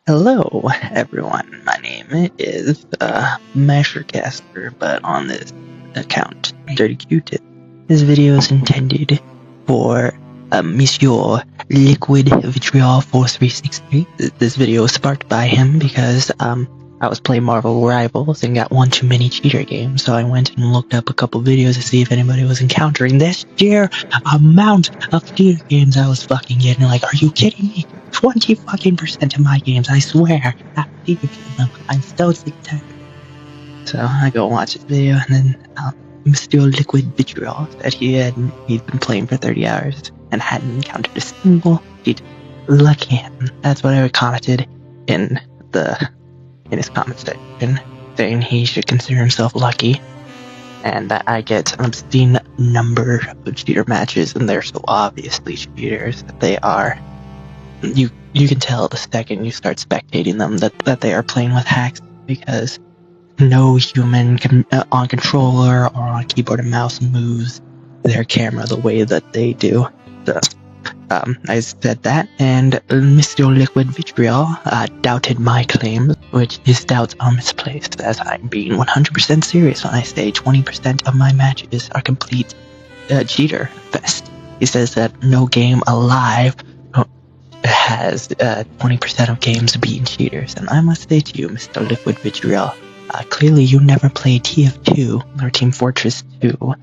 Hello, everyone. My name is Mashercaster, but on this account, Dirty Q-Tip. This video is intended for Monsieur Liquid Vitriol 4363. This video was sparked by him because I was playing Marvel Rivals and got one too many cheater games, so I went and looked up a couple videos to see if anybody was encountering this sheer amount of cheater games I was fucking getting. Like, are you kidding me? 20% of my games, I swear. I'm so sick of that. So I go watch this video, and then Mr. Liquid Vitriol said he'd been playing for 30 hours and hadn't encountered a single cheat. Lucky him. That's what I commented in his comment section, saying he should consider himself lucky, and that I get an obscene number of cheater matches, and they're so obviously cheaters that they are. You can tell the second you start spectating them that they are playing with hacks, because no human on controller or on keyboard and mouse moves their camera the way that they do. So, I said that, and Mr. Liquid Vitriol doubted my claims, which his doubts are misplaced, as I'm being 100% serious when I say 20% of my matches are complete cheater fest. He says that no game alive has 20% of games beating cheaters, and I must say to you, Mr. Liquid Vitriol, clearly you never played TF2 or Team Fortress 2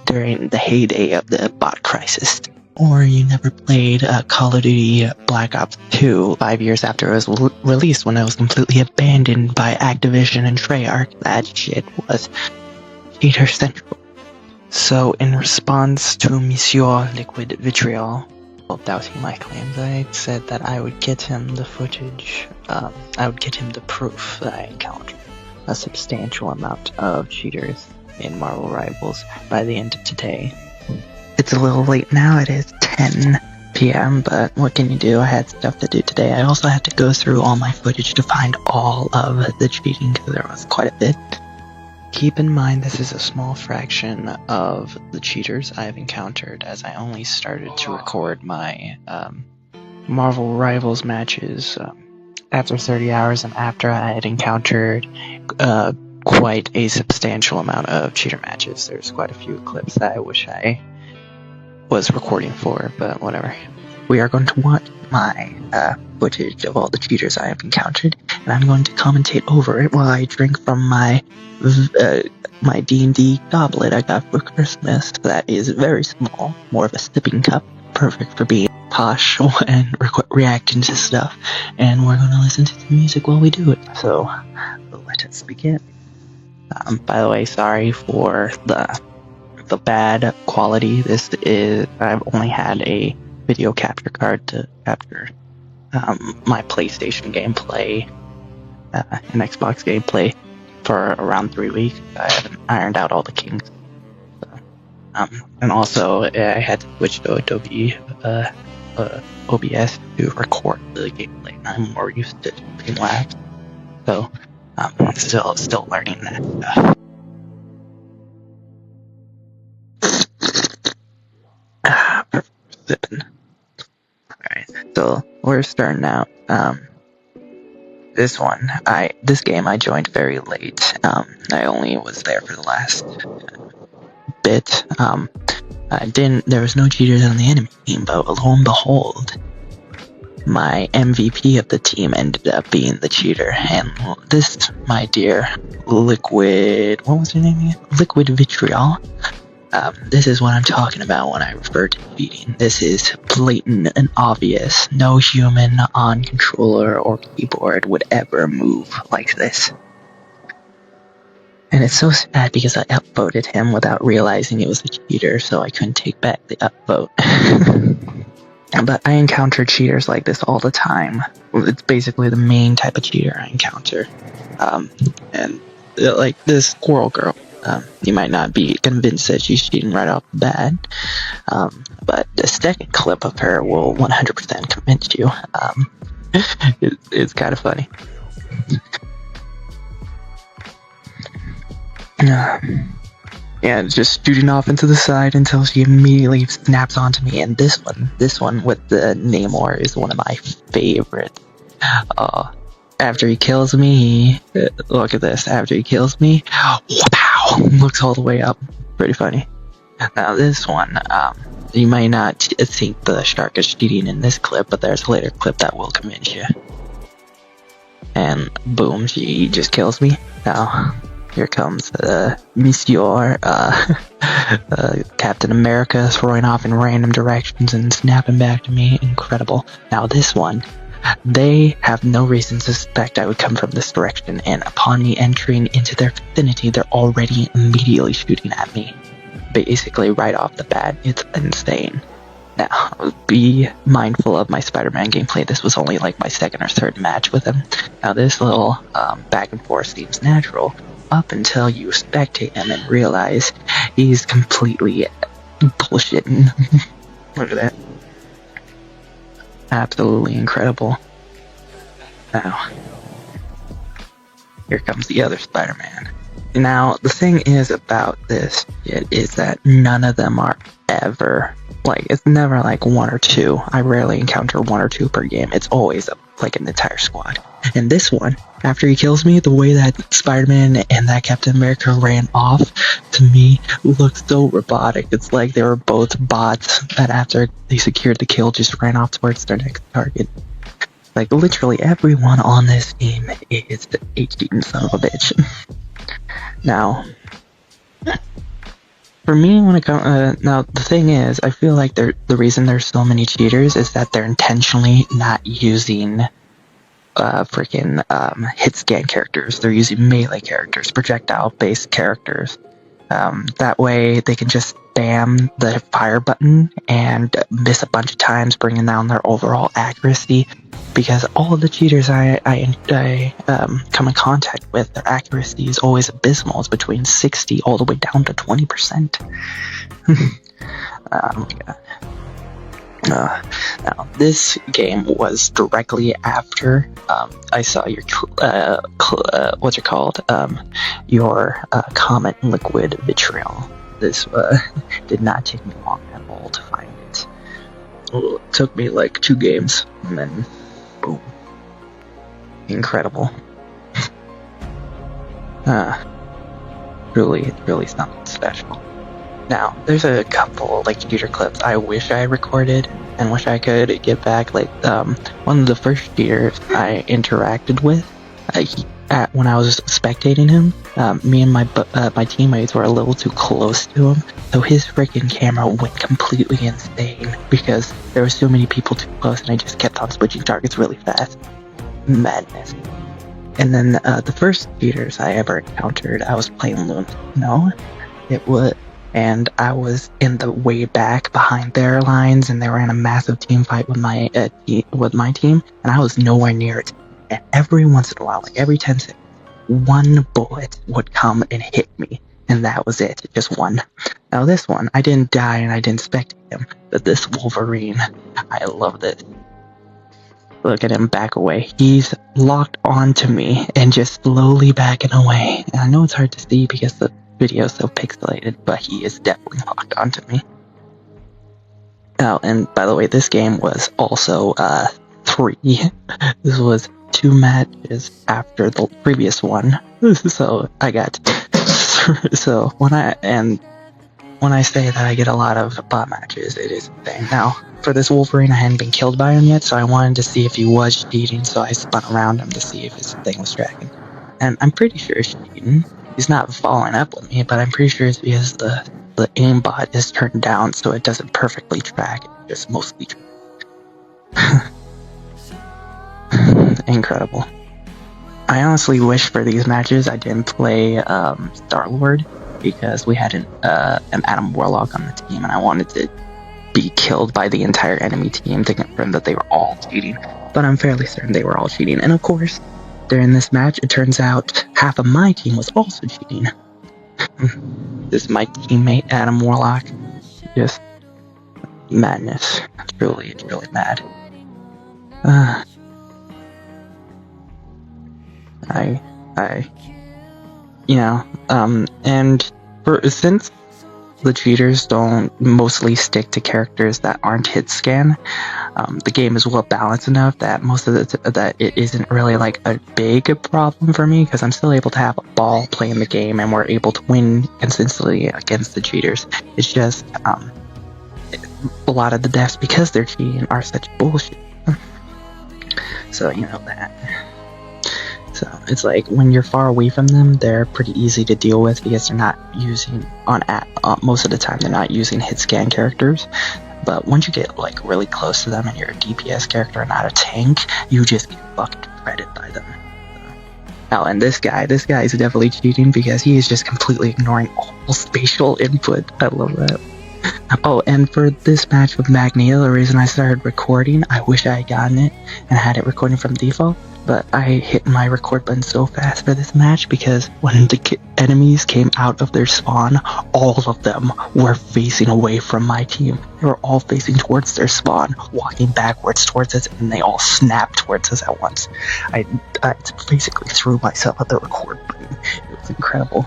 during the heyday of the bot crisis, or you never played Call of Duty Black Ops 2 5 years after it was released, when it was completely abandoned by Activision and Treyarch. That shit was cheater central. So in response to Monsieur Liquid Vitriol doubting my claims, I said that I would get him the footage, I would get him the proof that I encountered a substantial amount of cheaters in Marvel Rivals by the end of today. It's a little late now, it is 10 p.m, but what can you do? I had stuff to do today. I also had to go through all my footage to find all of the cheating, because there was quite a bit. Keep in mind this is a small fraction of the cheaters I have encountered, as I only started to record my Marvel Rivals matches after 30 hours and after I had encountered quite a substantial amount of cheater matches. There's quite a few clips that I wish I was recording for, but whatever. We are going to watch my footage of all the cheaters I have encountered, and I'm going to commentate over it while I drink from my D&D goblet I got for Christmas. That is very small, more of a sipping cup, perfect for being posh and reacting to stuff. And we're going to listen to the music while we do it. So let us begin. By the way, sorry for the bad quality. This is, I've only had a video capture card to capture my PlayStation gameplay and Xbox gameplay for around 3 weeks. I haven't ironed out all the kinks. So, and also I had to switch to Adobe OBS to record the gameplay. I'm more used to Streamlabs, so still learning that stuff. Sipping. Alright, so we're starting out. This game I joined very late. I only was there for the last bit. There was no cheaters on the enemy team, but lo and behold, my MVP of the team ended up being the cheater, and this, my dear Liquid, what was her name again? Liquid Vitriol. This is what I'm talking about when I refer to cheating. This is blatant and obvious. No human on controller or keyboard would ever move like this. And it's so sad because I upvoted him without realizing he was a cheater, so I couldn't take back the upvote. But I encounter cheaters like this all the time. It's basically the main type of cheater I encounter. And like this squirrel girl. You might not be convinced that she's cheating right off the bat, but the second clip of her will 100% convince you. It's kind of funny. Yeah, just shooting off into the side until she immediately snaps onto me. And this one with the Amor is one of my favorites. after he kills me, look at this. After he kills me, wow, looks all the way up. Pretty funny. Now this one, you might not think the shark is cheating in this clip, but there's a later clip that will convince you. And boom, she just kills me. Now, here comes Monsieur Captain America throwing off in random directions and snapping back to me. Incredible. Now this one, they have no reason to suspect I would come from this direction, and upon me entering into their vicinity, they're already immediately shooting at me. Basically right off the bat. It's insane. Now, be mindful of my Spider-Man gameplay. This was only like my second or third match with him. Now this little back and forth seems natural up until you spectate him and realize he's completely bullshitting. Look at that. Absolutely incredible. Now, here comes the other Spider-Man. Now, the thing is about this shit is that none of them are ever, like, it's never like one or two. I rarely encounter one or two per game. It's always like an entire squad. And this one, after he kills me, the way that Spider-Man and that Captain America ran off, to me, looks so robotic. It's like they were both bots that after they secured the kill just ran off towards their next target. Like, literally everyone on this team is a cheating son of a bitch. Now, for me, when it comes, now the thing is, I feel like the reason there's so many cheaters is that they're intentionally not using freaking hit scan characters. They're using melee characters, projectile-based characters. That way, they can just spam the fire button and miss a bunch of times, bringing down their overall accuracy. Because all of the cheaters I come in contact with, their accuracy is always abysmal. It's between 60 all the way down to 20%. Oh my god. Now, this game was directly after I saw your what's it called? Your comment liquid vitriol. This did not take me long at all to find it. It took me like 2 games, and then boom, incredible. Really something special. Now, there's a couple like cheater clips I wish I recorded and wish I could get back. Like one of the first cheaters I interacted with, when I was spectating him, me and my teammates were a little too close to him, so his freaking camera went completely insane because there were so many people too close, and I just kept on switching targets really fast. Madness. And then the first cheaters I ever encountered, I was playing Llama. And I was in the way back behind their lines, and they were in a massive team fight with my team, and I was nowhere near it. And every once in a while, like every 10 seconds, one bullet would come and hit me, and that was it, just one. Now this one, I didn't die and I didn't spectate him, but this Wolverine, I love this. Look at him back away. He's locked onto me and just slowly backing away. And I know it's hard to see because the video is so pixelated, but he is definitely locked onto me. Oh, and by the way, this game was also 3. This was 2 matches after the previous one. So I got so when I say that I get a lot of bot matches, it is insane. Now, for this Wolverine, I hadn't been killed by him yet, so I wanted to see if he was cheating, so I spun around him to see if his thing was tracking. And I'm pretty sure he's cheating. He's not following up with me, but I'm pretty sure it's because the aimbot is turned down, so it doesn't perfectly track. It just mostly tracks. Incredible. I honestly wish for these matches I didn't play Star-Lord, because we had an Adam Warlock on the team, and I wanted to be killed by the entire enemy team to confirm that they were all cheating. But I'm fairly certain they were all cheating. And of course, during this match, it turns out half of my team was also cheating. This is my teammate, Adam Warlock. Just madness. It's really mad. And since the cheaters don't mostly stick to characters that aren't hit scan, the game is well balanced enough that most of that it isn't really like a big problem for me, because I'm still able to have a ball playing the game and we're able to win consistently against the cheaters. It's just a lot of the deaths, because they're cheating, are such bullshit. So you know that. So it's like when you're far away from them, they're pretty easy to deal with, because they're not using most of the time they're not using hit scan characters. But once you get like really close to them and you're a DPS character and not a tank, you just get fucking shredded by them. Oh, and this guy is definitely cheating, because he is just completely ignoring all spatial input. I love that. Oh, and for this match with Magneto, the reason I started recording, I wish I had gotten it and had it recording from default, but I hit my record button so fast for this match, because when the enemies came out of their spawn, all of them were facing away from my team. They were all facing towards their spawn, walking backwards towards us, and they all snapped towards us at once. I basically threw myself at the record button. It was incredible.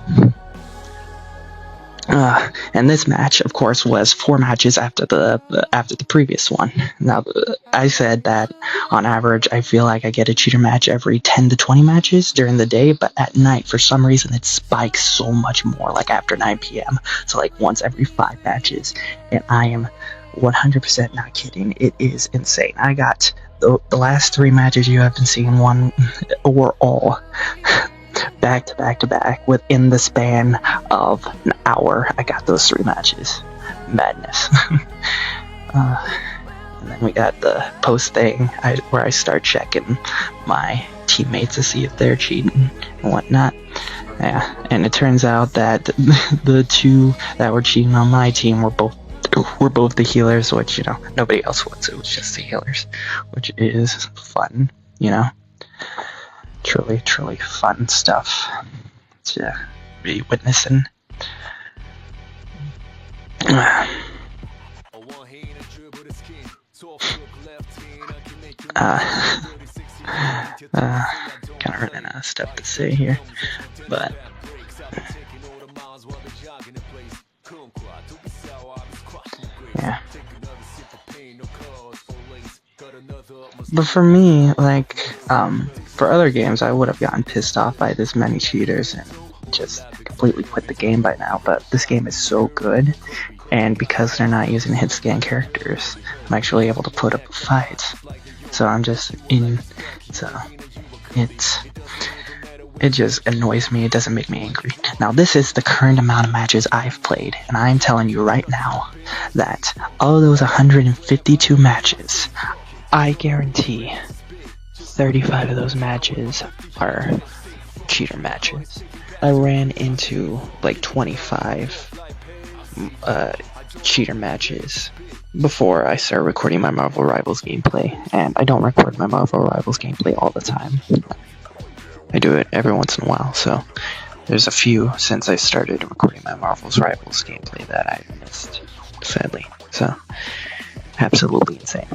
And this match, of course, was 4 matches after the previous one. Now, I said that on average, I feel like I get a cheater match every 10 to 20 matches during the day, but at night, for some reason, it spikes so much more, like after 9 p.m. So like once every 5 matches, and I am 100% not kidding. It is insane. I got the last 3 matches you have been seeing were all back to back to back within the span of an hour. I got those 3 matches. Madness. And then we got the post thing where I start checking my teammates to see if they're cheating and whatnot. Yeah, and it turns out that the 2 that were cheating on my team were both the healers, which, you know, nobody else was. It was just the healers, which is fun, you know. Truly fun stuff to be witnessing. Kind of running out of stuff to say here, but yeah. But for me, like, for other games, I would have gotten pissed off by this many cheaters and just completely quit the game by now. But this game is so good, and because they're not using hit scan characters, I'm actually able to put up fights. So I'm just so it just annoys me. It doesn't make me angry. Now, this is the current amount of matches I've played, and I'm telling you right now that of those 152 matches, I guarantee 35 of those matches are cheater matches. I ran into like 25 cheater matches before I started recording my Marvel Rivals gameplay, and I don't record my Marvel Rivals gameplay all the time. I do it every once in a while, so there's a few since I started recording my Marvel's Rivals gameplay that I missed, sadly. So, absolutely insane.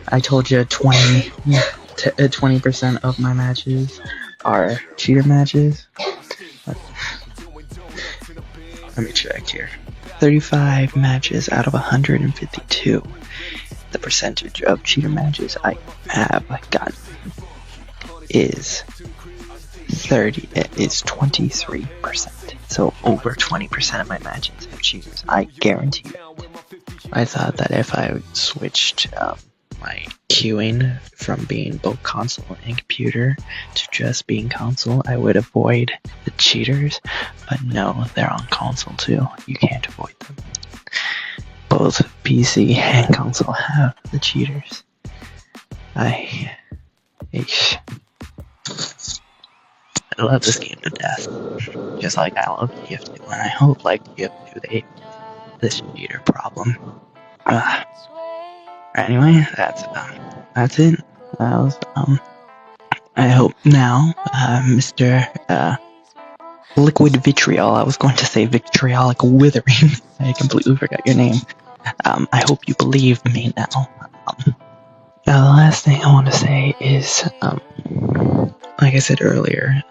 I told you 20% of my matches are cheater matches. Let me check here. 35 matches out of 152. The percentage of cheater matches I have gotten is 23%. So over 20% of my matches have cheaters. I guarantee it. I thought that if I switched my queuing from being both console and computer to just being console, I would avoid the cheaters, but no, they're on console too. You can't avoid them. Both PC and console have the cheaters. I love this game to death, just like I love GF2, and I hope, like GF2, they this cheater problem. Anyway, that's it. That was, I hope now, Mr. Liquidvitriol, I was going to say vitriolic withering, I completely forgot your name. I hope you believe me now. The last thing I want to say is, like I said earlier,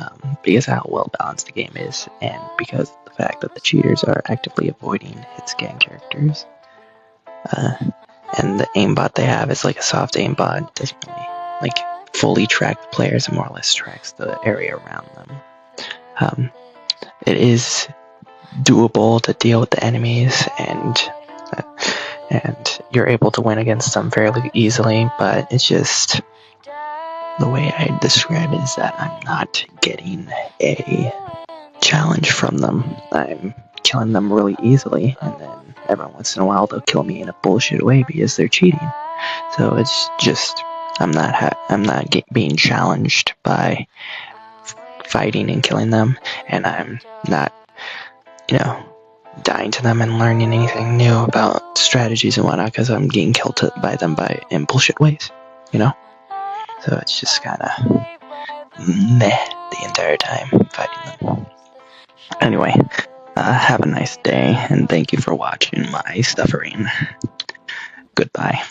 because how well balanced the game is, and because of the fact that the cheaters are actively avoiding hit scan characters, and the aimbot they have is like a soft aimbot. It doesn't really like fully track the players, and more or less tracks the area around them. It is doable to deal with the enemies, and you're able to win against them fairly easily, but it's just the way I describe it is that I'm not getting a challenge from them. I'm killing them really easily, and then every once in a while they'll kill me in a bullshit way because they're cheating. So it's just I'm not being challenged by fighting and killing them, and I'm not, dying to them and learning anything new about strategies and whatnot, because I'm getting killed by them in bullshit ways, So it's just kind of meh the entire time fighting them. Anyway, have a nice day, and thank you for watching my suffering. Goodbye.